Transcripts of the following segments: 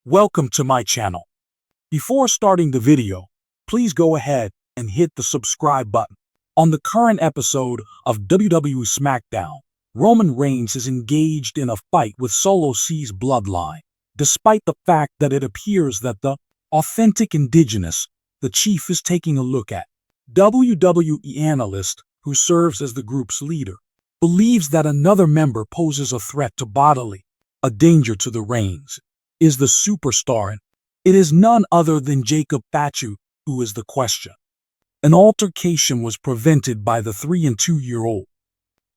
Welcome to my channel. Before starting the video, please go ahead and hit the subscribe button. On the current episode of WWE SmackDown, Roman Reigns is engaged in a fight with Solo C's bloodline, despite the fact that it appears that the authentic indigenous, the Chief, is taking a look at. WWE analyst, who serves as the group's leader, believes that another member poses a threat to bodily, a danger to the Reigns, is the superstar, and it is none other than Jacob Fatu who is the question. An altercation was prevented by the 3 and 2-year-old,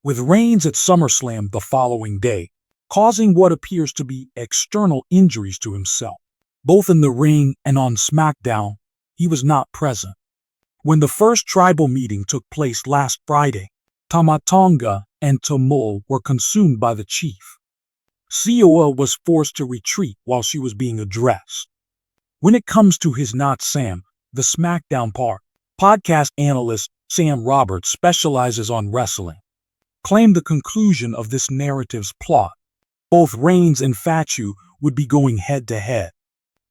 with Reigns at SummerSlam the following day, causing what appears to be external injuries to himself. Both in the ring and on SmackDown, he was not present. When the first tribal meeting took place last Friday, Tamatonga and Tamul were consumed by the Chief. Sikoa was forced to retreat while she was being addressed. When it comes to his Not Sam, the SmackDown podcast analyst Sam Roberts specializes on wrestling, claimed the conclusion of this narrative's plot. Both Reigns and Fatu would be going head-to-head.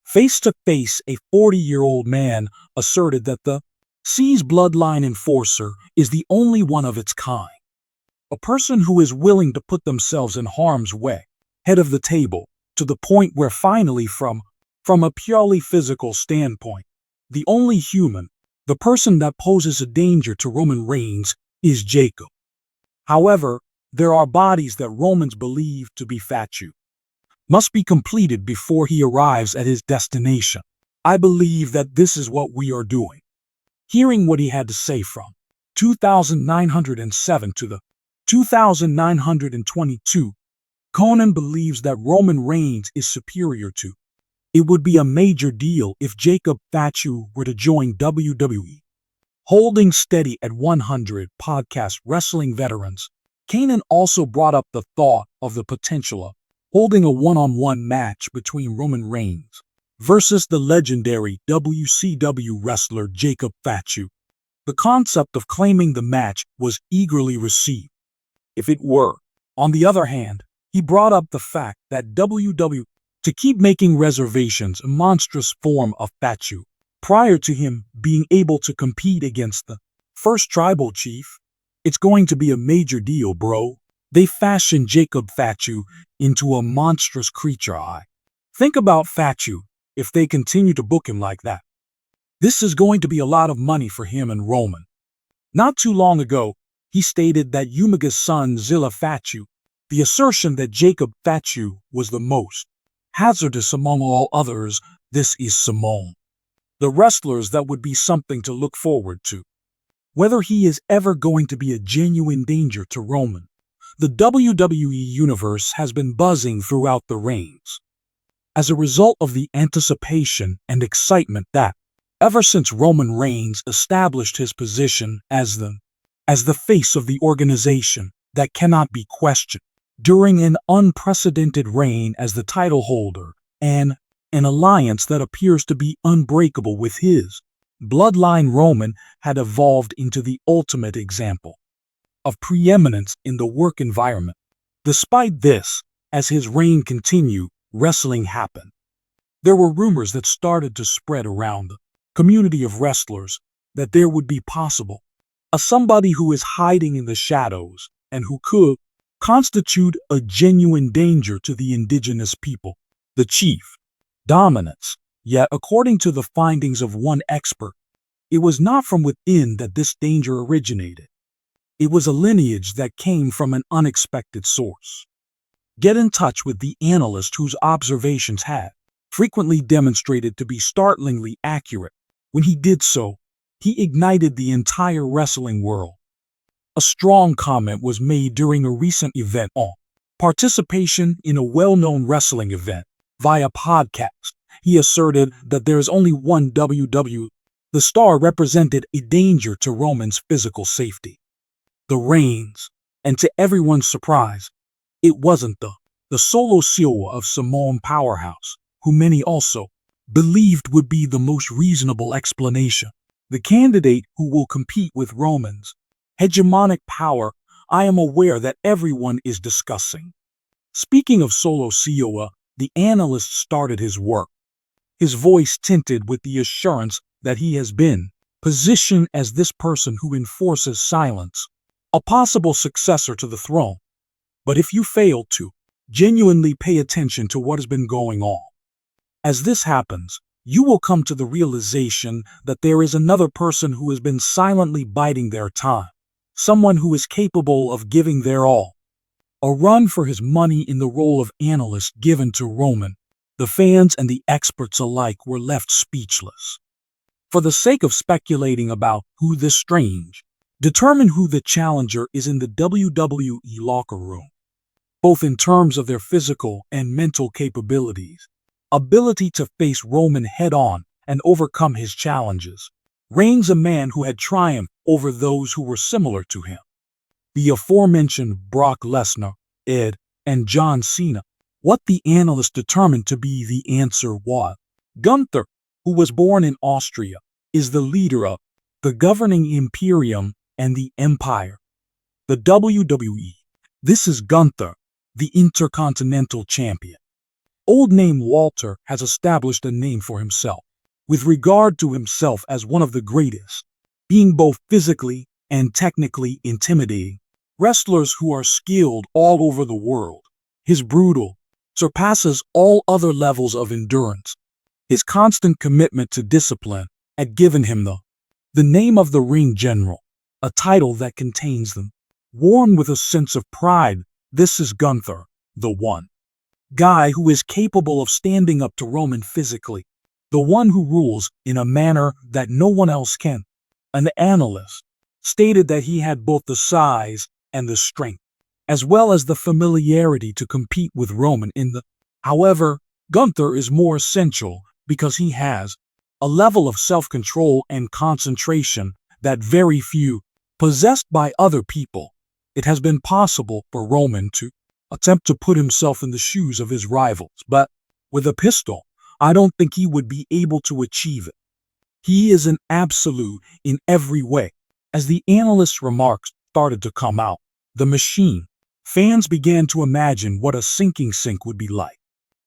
Face-to-face, a 40-year-old man asserted that the C's bloodline enforcer is the only one of its kind. A person who is willing to put themselves in harm's way, head of the table, to the point where finally from a purely physical standpoint, the only human, the person that poses a danger to Roman Reigns, is Jacob. However, there are bodies that Romans believe to be Fatu must be completed before he arrives at his destination. I believe that this is what we are doing. Hearing what he had to say from 2,907 to the 2,922, Conan believes that Roman Reigns is superior to. It would be a major deal if Jacob Fatu were to join WWE. Holding steady at 100 podcast wrestling veterans, Kanan also brought up the thought of the potential of holding a one-on-one match between Roman Reigns versus the legendary WCW wrestler Jacob Fatu. The concept of claiming the match was eagerly received. If it were, on the other hand, he brought up the fact that WWE to keep making reservations a monstrous form of Fatu prior to him being able to compete against the first tribal chief. It's going to be a major deal, bro. They fashioned Jacob Fatu into a monstrous creature. Think about Fatu if they continue to book him like that. This is going to be a lot of money for him and Roman. Not too long ago, he stated that Umaga's son Zilla Fatu, the assertion that Jacob Fatu was the most hazardous among all others, this is Simone. The wrestlers that would be something to look forward to. Whether he is ever going to be a genuine danger to Roman, the WWE Universe has been buzzing throughout the reigns. As a result of the anticipation and excitement that, ever since Roman Reigns established his position as the face of the organization that cannot be questioned, during an unprecedented reign as the title holder, and an alliance that appears to be unbreakable with his bloodline, Roman had evolved into the ultimate example of preeminence in the work environment. Despite this, as his reign continued, wrestling happened. There were rumors that started to spread around the community of wrestlers that there would be possible somebody who is hiding in the shadows and who could constitute a genuine danger to the indigenous people, the Chief. Dominance. Yet, according to the findings of one expert, it was not from within that this danger originated. It was a lineage that came from an unexpected source. Get in touch with the analyst whose observations had frequently demonstrated to be startlingly accurate. When he did so, he ignited the entire wrestling world. A strong comment was made during a recent event on participation in a well-known wrestling event via podcast. He asserted that there is only one WWE. The star represented a danger to Roman's physical safety. The Reigns, and to everyone's surprise, it wasn't the Solo Sikoa of Samoan powerhouse, who many also believed would be the most reasonable explanation. The candidate who will compete with Roman's hegemonic power, I am aware that everyone is discussing. Speaking of Solo Sikoa, the analyst started his work, his voice tinted with the assurance that he has been positioned as this person who enforces silence, a possible successor to the throne. But if you fail to genuinely pay attention to what has been going on, as this happens, you will come to the realization that there is another person who has been silently biding their time, someone who is capable of giving their all. A run for his money in the role of analyst given to Roman. The fans and the experts alike were left speechless. For the sake of speculating about who this strange, determine who the challenger is in the WWE locker room, both in terms of their physical and mental capabilities, ability to face Roman head-on and overcome his challenges. Reigns, a man who had triumphed over those who were similar to him. The aforementioned Brock Lesnar, Ed, and John Cena. What the analyst determined to be the answer was Gunther, who was born in Austria, is the leader of the governing imperium and the empire, the WWE. This is Gunther, the Intercontinental Champion. Old name Walter has established a name for himself, with regard to himself as one of the greatest, being both physically and technically intimidating. Wrestlers who are skilled all over the world. His brutal surpasses all other levels of endurance. His constant commitment to discipline had given him the name of the Ring General, a title that contains them. Worn with a sense of pride, this is Gunther, the one guy who is capable of standing up to Roman physically, the one who rules in a manner that no one else can. An analyst stated that he had both the size and the strength, as well as the familiarity to compete with Roman in the. However, Gunther is more essential because he has a level of self-control and concentration that very few possessed by other people. It has been possible for Roman to attempt to put himself in the shoes of his rivals, but with a pistol, I don't think he would be able to achieve it. He is an absolute in every way. As the analyst's remarks started to come out, the machine, fans began to imagine what a sinking sink would be like.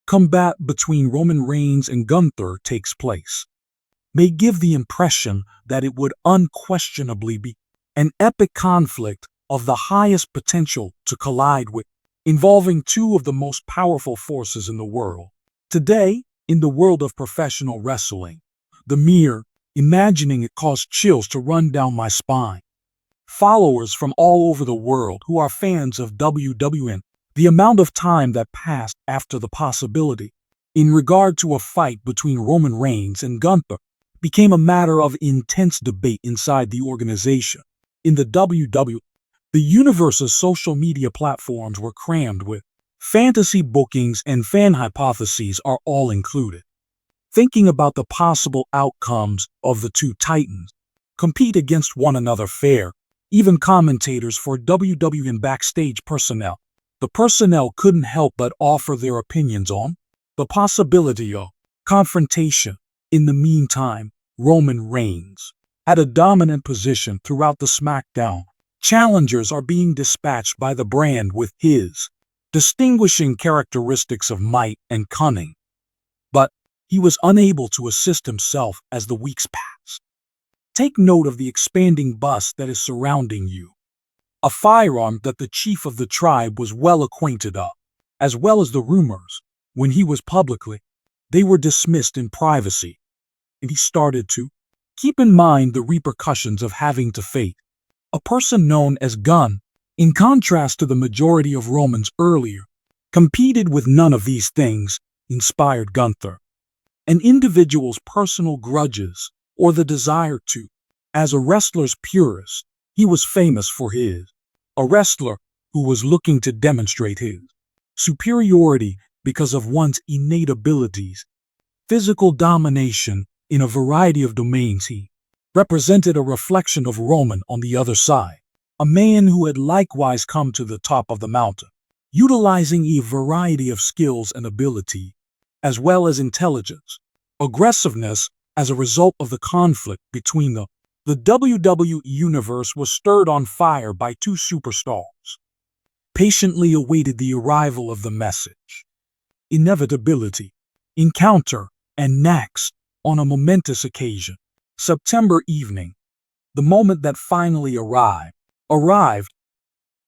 Combat between Roman Reigns and Gunther takes place. May give the impression that it would unquestionably be an epic conflict of the highest potential to collide with, involving two of the most powerful forces in the world. Today, in the world of professional wrestling, the mere imagining it caused chills to run down my spine. Followers from all over the world who are fans of WWE, the amount of time that passed after the possibility in regard to a fight between Roman Reigns and Gunther became a matter of intense debate inside the organization. In the WWE, the Universe's social media platforms were crammed with fantasy bookings and fan hypotheses are all included. Thinking about the possible outcomes of the two titans compete against one another fair, even commentators for WWE and backstage personnel. The personnel couldn't help but offer their opinions on the possibility of confrontation. In the meantime, Roman Reigns had a dominant position throughout the SmackDown. Challengers are being dispatched by the brand with his distinguishing characteristics of might and cunning. But he was unable to assist himself as the weeks passed. Take note of the expanding bust that is surrounding you, a firearm that the chief of the tribe was well acquainted of, as well as the rumors. When he was publicly, they were dismissed in privacy, and he started to keep in mind the repercussions of having to face a person known as Gun. In contrast to the majority of Romans earlier, competed with none of these things, inspired Gunther. An individual's personal grudges or the desire to. As a wrestler's purist, he was famous for his. A wrestler who was looking to demonstrate his superiority because of one's innate abilities, physical domination in a variety of domains. He represented a reflection of Roman on the other side, a man who had likewise come to the top of the mountain, utilizing a variety of skills and ability, as well as intelligence, aggressiveness. As a result of the conflict between the WWE Universe was stirred on fire by two superstars. Patiently awaited the arrival of the message. inevitability, encounter, and next, on a momentous occasion. September evening, the moment that finally arrived,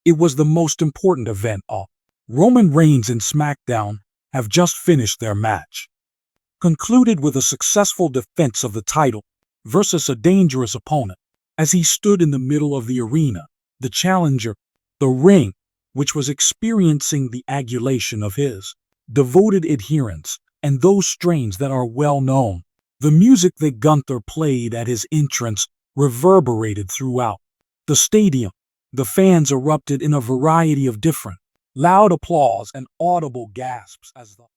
it was the most important event of. Roman Reigns and SmackDown have just finished their match, concluded with a successful defense of the title versus a dangerous opponent. As he stood in the middle of the arena, the challenger, the ring, which was experiencing the adulation of his devoted adherents and those strains that are well known. The music that Gunther played at his entrance reverberated throughout the stadium. The fans erupted in a variety of different loud applause and audible gasps as the